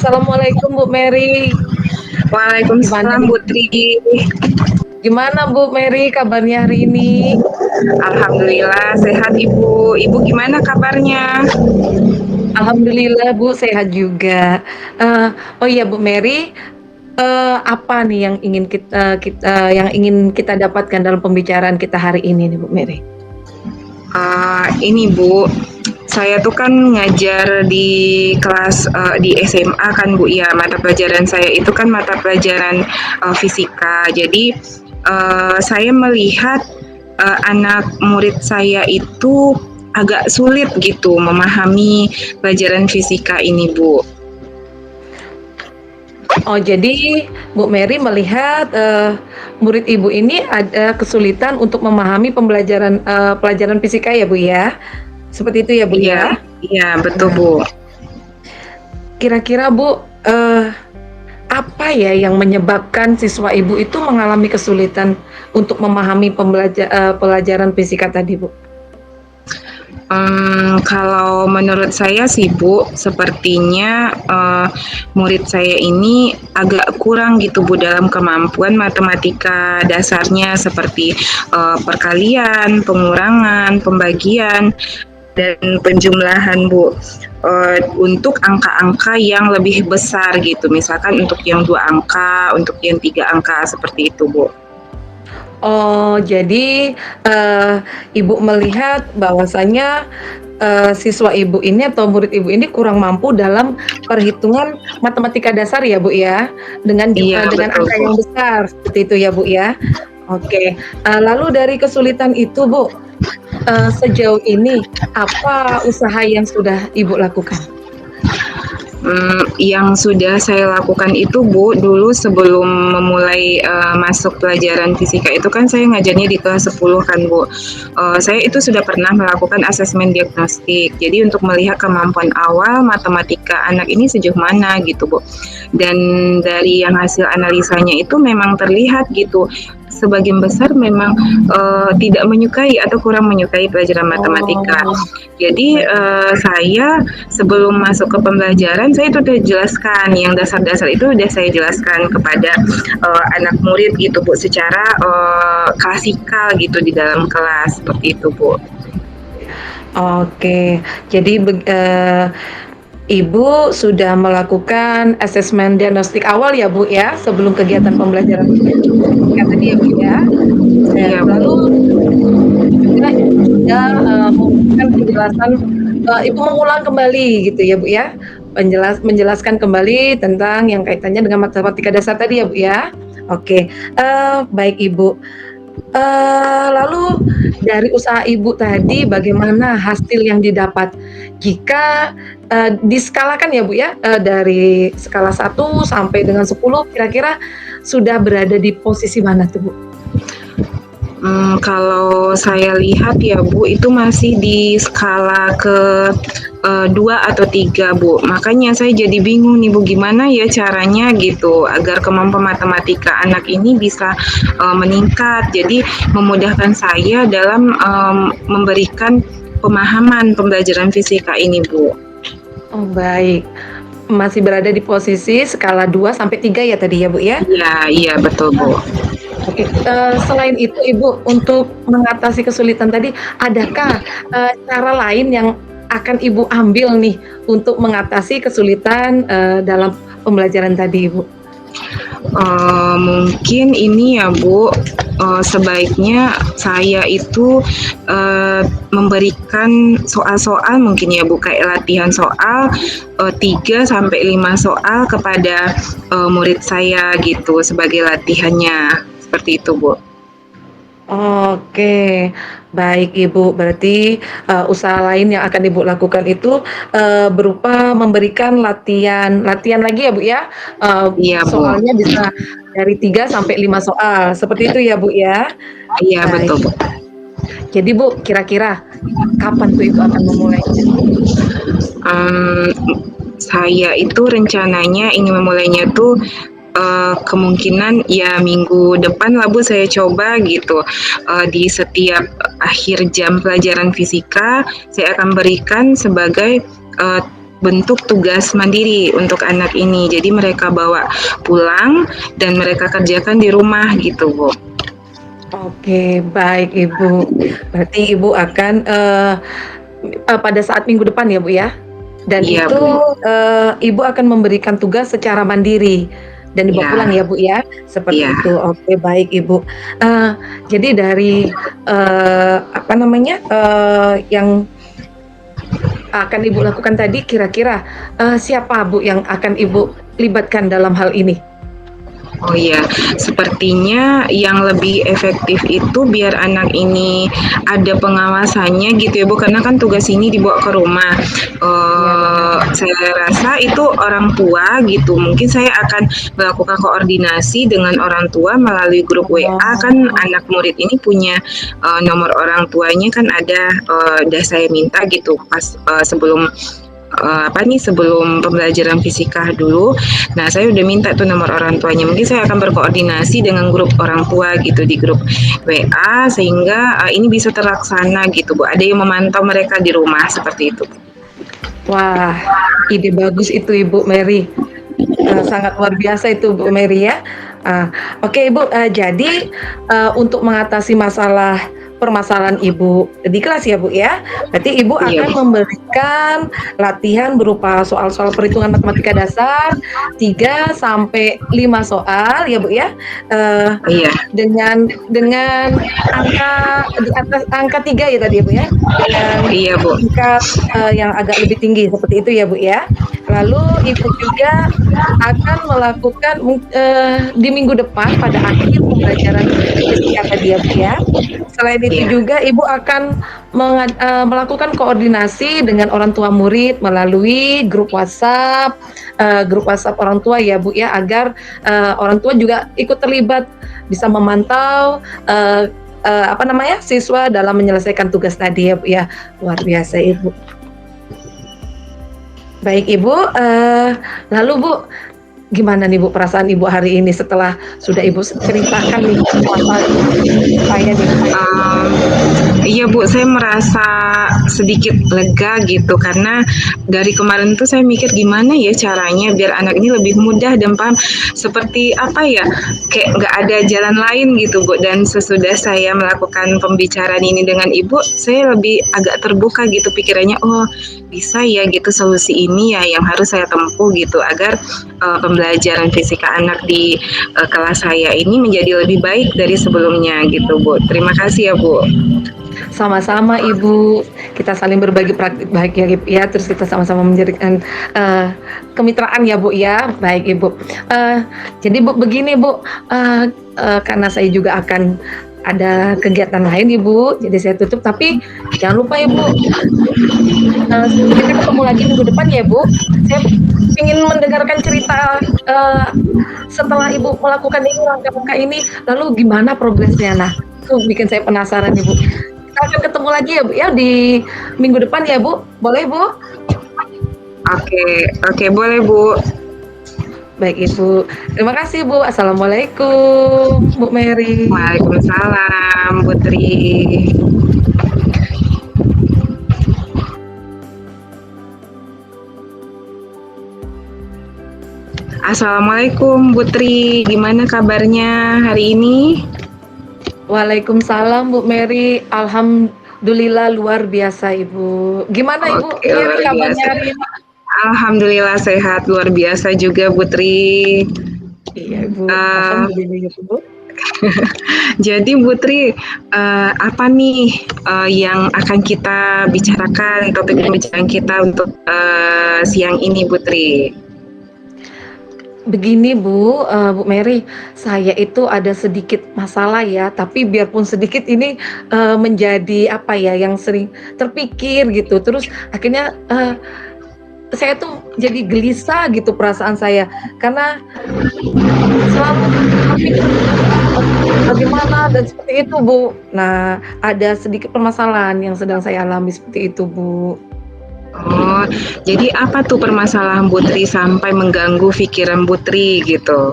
Assalamualaikum Bu Mary. Gimana Waalaikumsalam nih? Putri. Gimana Bu Mary kabarnya hari ini? Alhamdulillah sehat Ibu. Ibu gimana kabarnya? Alhamdulillah Bu sehat juga. Oh iya Bu Mary, apa nih yang ingin kita dapatkan dalam pembicaraan kita hari ini nih Bu Mary? Ini Bu, saya tuh kan ngajar di kelas di SMA kan Bu ya. Mata pelajaran saya itu kan mata pelajaran fisika. Jadi saya melihat anak murid saya itu agak sulit gitu memahami pelajaran fisika ini Bu. Oh jadi Bu Mary melihat, murid Ibu ini ada kesulitan untuk memahami pelajaran fisika ya Bu ya? Seperti itu ya Bu Iya, ya? iya betul Nah, Bu. kira-kira Bu, apa ya yang menyebabkan siswa Ibu itu mengalami kesulitan untuk memahami pelajaran fisika tadi Bu? Kalau menurut saya sih Bu, sepertinya murid saya ini agak kurang gitu Bu dalam kemampuan matematika dasarnya seperti perkalian, pengurangan, pembagian, dan penjumlahan Bu. Untuk angka-angka yang lebih besar gitu, misalkan untuk yang 2 angka, untuk yang 3 angka seperti itu Bu. Oh, jadi, Ibu melihat bahwasanya, siswa Ibu ini atau murid Ibu ini kurang mampu dalam perhitungan matematika dasar ya, Bu, ya? Iya Dengan betul angka Bu. yang besar, seperti itu ya, Bu, ya? Oke, lalu dari kesulitan itu, Bu, sejauh ini apa usaha yang sudah Ibu lakukan? Yang sudah saya lakukan itu Bu, dulu sebelum memulai masuk pelajaran fisika itu kan saya ngajarnya di kelas 10 kan Bu. Saya itu sudah pernah melakukan asesmen diagnostik. Jadi untuk melihat kemampuan awal matematika anak ini sejauh mana gitu Bu. Dan dari yang hasil analisanya itu memang terlihat gitu, sebagian besar memang tidak menyukai atau kurang menyukai pelajaran matematika. Oh, Jadi saya sebelum masuk ke pembelajaran saya itu udah jelaskan yang dasar-dasar itu udah saya jelaskan kepada anak murid gitu Bu, secara klasikal gitu di dalam kelas seperti itu Bu. oke. Jadi Ibu sudah melakukan asesmen diagnostik awal ya, Bu, ya, sebelum kegiatan pembelajaran fisika tadi ya, Bu, ya? Iya Lalu Bu. juga Ibu sudah, memberikan penjelasan, Ibu mengulang kembali gitu ya, Bu, ya? Menjelaskan kembali tentang yang kaitannya dengan matematika dasar tadi ya, Bu, ya? Oke, baik Ibu. Lalu dari usaha Ibu tadi bagaimana hasil yang didapat? Jika, diskalakan ya Bu ya, dari skala 1 sampai dengan 10 kira-kira sudah berada di posisi mana tuh Bu? Kalau saya lihat ya Bu, itu masih di skala ke 2 atau 3 Bu. Makanya saya jadi bingung nih Bu, gimana ya caranya gitu agar kemampuan matematika anak ini bisa meningkat. Jadi memudahkan saya dalam memberikan pemahaman pembelajaran fisika ini Bu. Oh baik, masih berada di posisi skala 2 sampai 3 ya tadi ya Bu ya? Iya, iya betul Bu. Oke, selain itu Ibu, untuk mengatasi kesulitan tadi, adakah, cara lain yang akan Ibu ambil nih, untuk mengatasi kesulitan, dalam pembelajaran tadi, Ibu? Mungkin ini ya Bu, sebaiknya saya itu memberikan soal-soal mungkin ya Bu, kayak latihan soal 3 sampai 5 soal kepada murid saya gitu sebagai latihannya, seperti itu Bu. Oke, baik Ibu. Berarti, usaha lain yang akan Ibu lakukan itu, berupa memberikan latihan latihan lagi ya, Bu, ya? Iya Bu, Soalnya bisa dari 3 sampai 5 soal, seperti itu ya, Bu, ya? iya Baik. betul Bu. Jadi Bu, kira-kira kapan tuh Ibu akan memulainya? Mmm, saya itu rencananya ingin memulainya tuh kemungkinan ya minggu depan lah Bu, saya coba gitu. Di setiap akhir jam pelajaran fisika saya akan berikan sebagai bentuk tugas mandiri untuk anak ini. Jadi mereka bawa pulang dan mereka kerjakan di rumah gitu, Bu. Oke, baik Ibu. Berarti Ibu akan, pada saat minggu depan ya, Bu, ya? Dan Iya, itu, Bu. Ibu akan memberikan tugas secara mandiri dan dibawa Iya, pulang ya, Bu, ya? Seperti iya, itu. Oke, baik Ibu. Jadi dari, apa namanya, yang akan Ibu lakukan tadi kira-kira, siapa Bu yang akan Ibu libatkan dalam hal ini? Oh iya, sepertinya yang lebih efektif itu biar anak ini ada pengawasannya gitu ya Bu, karena kan tugas ini dibawa ke rumah. Iya benar. Saya rasa itu orang tua gitu, mungkin saya akan melakukan koordinasi dengan orang tua melalui grup WA, kan Oh, anak murid ini punya nomor orang tuanya kan ada, udah saya minta gitu pas sebelum sebelum pembelajaran fisika dulu. Nah, saya udah minta tuh nomor orang tuanya. Mungkin saya akan berkoordinasi dengan grup orang tua gitu di grup WA sehingga ini bisa terlaksana gitu, Bu. Ada yang memantau mereka di rumah seperti itu. wah, ide bagus itu Ibu Mary. Sangat luar biasa itu Bu Mary ya. Oke Ibu, jadi, untuk mengatasi permasalahan Ibu di kelas ya Bu ya, berarti Ibu Iya, akan Bu. memberikan latihan berupa soal-soal perhitungan matematika dasar 3 sampai 5 soal ya Bu ya, Iya, dengan angka di atas angka 3 ya tadi ya Bu ya, dengan iya, Bu. tingkat, yang agak lebih tinggi seperti itu ya Bu ya. Lalu Ibu juga akan melakukan di minggu depan pada akhir pembelajaran fisika tadi ya Bu ya. Selain itu Iya. juga Ibu akan melakukan koordinasi dengan orang tua murid melalui grup WhatsApp orang tua ya Bu ya, agar, orang tua juga ikut terlibat, bisa memantau, siswa dalam menyelesaikan tugas tadi ya Bu ya. Luar biasa Ibu. Baik Ibu, lalu Bu, gimana nih Bu perasaan Ibu hari ini setelah sudah Ibu ceritakan nih masalah saya nih? Mmm, iya Bu, saya merasa sedikit lega gitu karena dari kemarin tuh saya mikir gimana ya caranya biar anak ini lebih mudah dan paham, seperti apa ya, kayak nggak ada jalan lain gitu Bu, dan sesudah saya melakukan pembicaraan ini dengan Ibu, saya lebih agak terbuka gitu pikirannya, oh bisa ya gitu solusi ini ya yang harus saya tempuh gitu agar, pembelajaran fisika anak di, kelas saya ini menjadi lebih baik dari sebelumnya gitu Bu. Terima kasih ya Bu. Sama-sama Ibu, kita saling berbagi praktik bahagia ya, terus kita sama-sama menjadikan, kemitraan ya Bu ya. Baik Ibu, jadi Bu begini Bu, karena saya juga akan ada kegiatan lain Ibu, jadi saya tutup tapi jangan lupa ya Bu, kita ketemu lagi minggu depan ya Bu. Saya ingin mendengarkan cerita, setelah Ibu melakukan ini, langkah-langkah ini, lalu gimana progresnya? Nah, itu bikin saya penasaran nih Bu. Kita akan ketemu lagi ya Bu ya, di minggu depan ya Bu, boleh Bu? Oke, oke boleh Bu. Baik Ibu, terima kasih Bu. Assalamualaikum Bu Mary. Waalaikumsalam Putri. Assalamualaikum Putri, gimana kabarnya hari ini? Waalaikumsalam Bu Mary, alhamdulillah luar biasa Ibu. Gimana Ibu Oke, Mary luar kabarnya biasa. hari ini? Alhamdulillah sehat, luar biasa juga Putri. Iya Ibu, Uh, alhamdulillah ya Bu. jadi Putri, apa nih yang akan kita bicarakan, topik pembicaraan kita untuk siang ini Putri? Begini Bu, Bu Mary, saya itu ada sedikit masalah ya, tapi biarpun sedikit ini, menjadi apa ya, yang sering terpikir gitu, terus akhirnya, saya tuh jadi gelisah gitu perasaan saya, karena selalu berpikir bagaimana dan seperti itu Bu. Nah, ada sedikit permasalahan yang sedang saya alami seperti itu Bu. Oh, jadi apa tuh permasalahan Putri sampai mengganggu pikiran Putri gitu?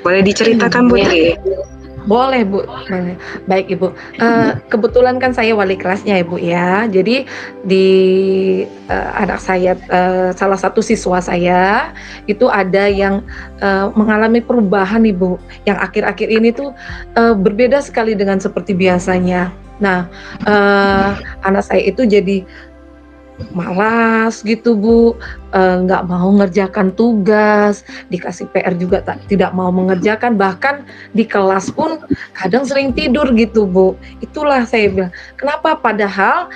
Boleh diceritakan Ya. Putri? Boleh Bu, boleh. Baik Ibu, kebetulan kan saya wali kelasnya ya Bu ya. Jadi di, anak saya, salah satu siswa saya, itu ada yang, mengalami perubahan nih Bu, yang akhir-akhir ini tuh, berbeda sekali dengan seperti biasanya. Nah, eee, anak saya itu jadi malas gitu Bu, nggak mau ngerjakan tugas, dikasih PR juga tidak mau mengerjakan, bahkan di kelas pun kadang sering tidur gitu Bu. Itulah saya bilang, kenapa padahal,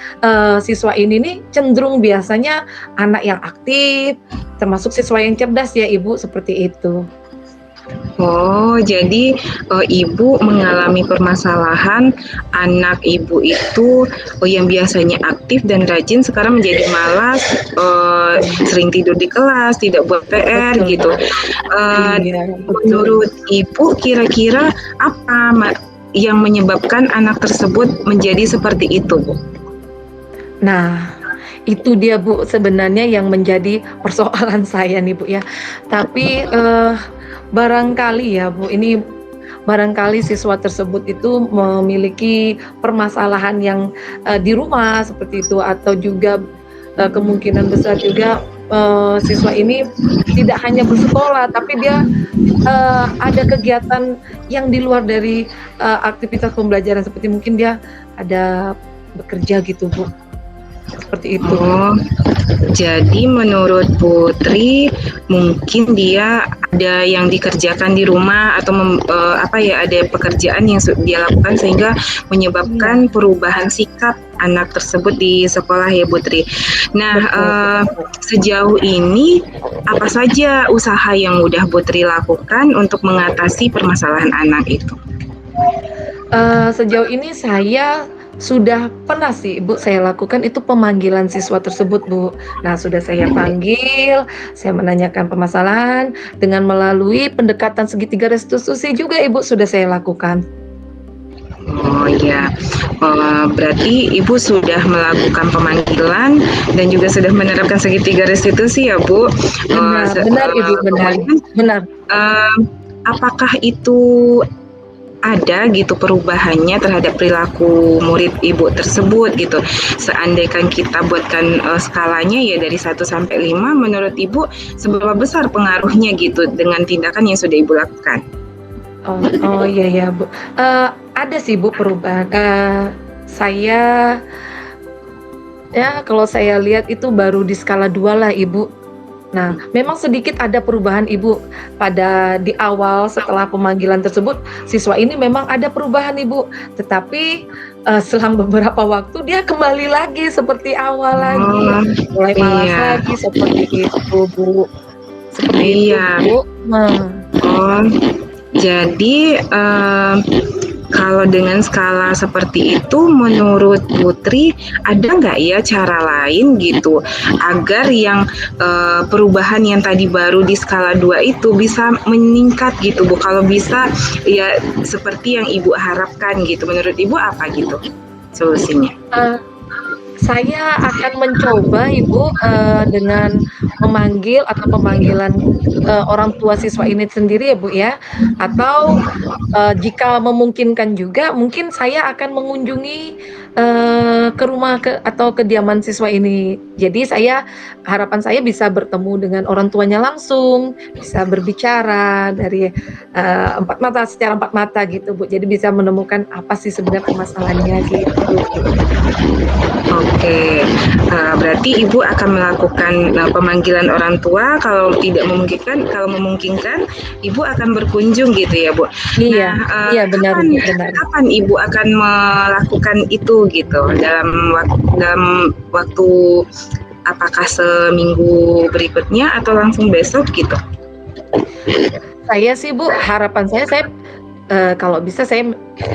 siswa ini nih cenderung biasanya anak yang aktif, termasuk siswa yang cerdas ya Ibu, seperti itu. Oh, jadi, Ibu mengalami permasalahan anak Ibu itu, yang biasanya aktif dan rajin sekarang menjadi malas, sering tidur di kelas, tidak buat PR Betul gitu. Mbak, iya, betul. Menurut Ibu kira-kira apa yang menyebabkan anak tersebut menjadi seperti itu, Bu? Nah, itu dia Bu, sebenarnya yang menjadi persoalan saya nih Bu ya. Tapi, barangkali ya Bu, ini barangkali siswa tersebut itu memiliki permasalahan yang, di rumah seperti itu atau juga, kemungkinan besar juga, siswa ini tidak hanya bersekolah tapi dia, ada kegiatan yang di luar dari, aktivitas pembelajaran seperti mungkin dia ada bekerja gitu Bu, seperti itu. Oh, jadi menurut Putri mungkin dia ada yang dikerjakan di rumah atau apa ya, ada pekerjaan yang dia lakukan sehingga Iya, menyebabkan perubahan sikap anak tersebut di sekolah ya Putri. Nah, betul betul. sejauh ini apa saja usaha yang udah Putri lakukan untuk mengatasi permasalahan anak itu? Sejauh ini saya sudah pernah sih Ibu, saya lakukan itu pemanggilan siswa tersebut Bu. Nah sudah saya panggil, saya menanyakan permasalahan, dengan melalui pendekatan segitiga restitusi juga Ibu sudah saya lakukan. Oh ya, berarti Ibu sudah melakukan pemanggilan dan juga sudah menerapkan segitiga restitusi ya Bu. Benar benar Ibu, benar Kemudian benar. eh, apakah itu ada gitu perubahannya terhadap perilaku murid Ibu tersebut gitu. Seandainya kita buatkan skalanya ya dari 1 sampai 5, menurut Ibu seberapa besar pengaruhnya gitu dengan tindakan yang sudah Ibu lakukan? Oh oh, iya ya Bu. Ada sih Bu perubahan, saya ya kalau saya lihat itu baru di skala 2 lah Ibu. Nah, memang sedikit ada perubahan Ibu, pada di awal setelah pemanggilan tersebut, siswa ini memang ada perubahan Ibu, tetapi, selang beberapa waktu dia kembali lagi seperti awal lagi, Oh, mulai malas iya. lagi seperti itu Bu, seperti itu Iya. Bu. Nah, Oh, jadi kalau dengan skala seperti itu, menurut Putri ada nggak ya cara lain gitu agar yang perubahan yang tadi baru di skala 2 itu bisa meningkat gitu Bu? Kalau bisa ya seperti yang Ibu harapkan gitu. Menurut Ibu apa gitu solusinya? eee Saya akan mencoba Ibu, dengan memanggil atau pemanggilan, orang tua siswa ini sendiri ya Bu ya, atau, jika memungkinkan juga mungkin saya akan mengunjungi, ke rumah atau kediaman siswa ini. Jadi harapan saya bisa bertemu dengan orang tuanya langsung, bisa berbicara dari, secara empat mata gitu Bu, jadi bisa menemukan apa sih sebenarnya permasalahannya gitu. Oke, berarti Ibu akan melakukan pemanggilan orang tua, kalau memungkinkan Ibu akan berkunjung gitu ya, Bu. Iya Nah, iya benar kapan Bu, benar. kapan Ibu akan melakukan itu gitu? Dalam waktu apakah seminggu berikutnya atau langsung besok gitu? Saya sih Bu, harapan saya, kalau bisa saya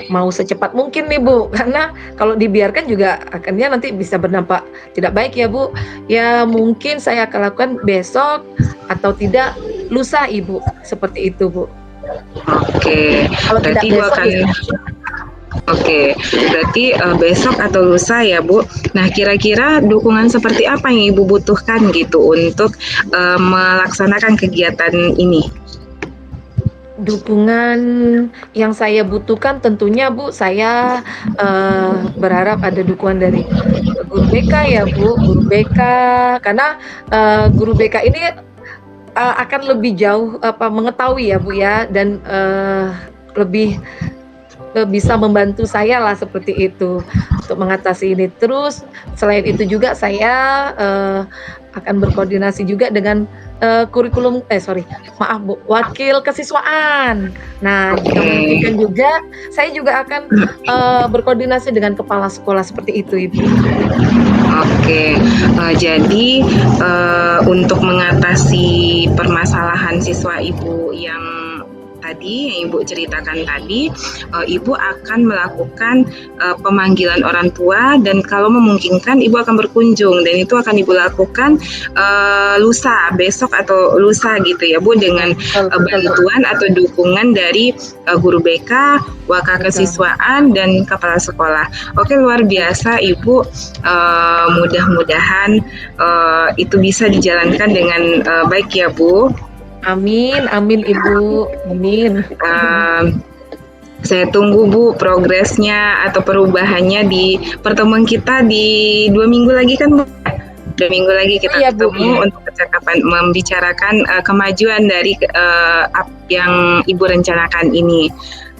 mau secepat mungkin nih Bu, karena kalau dibiarkan juga akhirnya nanti bisa berdampak tidak baik ya Bu. Ya mungkin saya akan lakukan besok atau tidak lusa Ibu, seperti itu Bu. Oke, Kalau tidak berarti Ibu besok akan ya Oke, berarti besok atau lusa ya Bu. Nah, kira-kira dukungan seperti apa yang Ibu butuhkan gitu untuk melaksanakan kegiatan ini? Dukungan yang saya butuhkan tentunya Bu, saya, berharap ada dukungan dari guru BK ya Bu, guru BK karena, guru BK ini, akan lebih jauh, mengetahui ya Bu ya dan, lebih bisa membantu saya lah seperti itu, untuk mengatasi ini. Terus selain itu juga saya, akan berkoordinasi juga dengan, sorry, maaf Bu, wakil kesiswaan. Nah, jika Oke. memungkinkan juga, saya juga akan, berkoordinasi dengan kepala sekolah seperti itu, Ibu. Oke, jadi, untuk mengatasi permasalahan siswa Ibu yang tadi, yang Ibu ceritakan tadi, Ibu akan melakukan, pemanggilan orang tua dan kalau memungkinkan Ibu akan berkunjung dan itu akan Ibu lakukan, lusa, besok atau lusa gitu ya Bu, dengan, Betul betul, Bu. bantuan atau dukungan dari, guru BK, wakil Betul. kesiswaan, dan kepala sekolah. Oke, luar biasa Ibu, mudah-mudahan, itu bisa dijalankan dengan, baik ya Bu. Amin amin Ibu, amin. Saya tunggu Bu progresnya atau perubahannya di pertemuan kita di 2 minggu lagi kan Bu? 2 minggu lagi kita Iya Bu, ketemu iya. untuk percakapan membicarakan, kemajuan dari, yang Ibu rencanakan ini.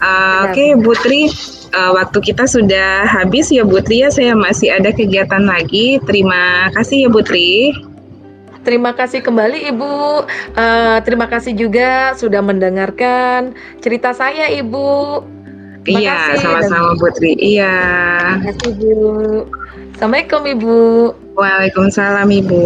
Benar Oke benar. Bu Tri, waktu kita sudah habis ya Bu Tri ya, saya masih ada kegiatan lagi. Terima kasih ya Bu Tri. Terima kasih kembali Ibu, terima kasih juga sudah mendengarkan cerita saya Ibu. Terima Iya, kasih dan sama-sama Bu Tri. Iya. terima kasih Bu. Assalamualaikum Ibu. Waalaikumsalam Ibu.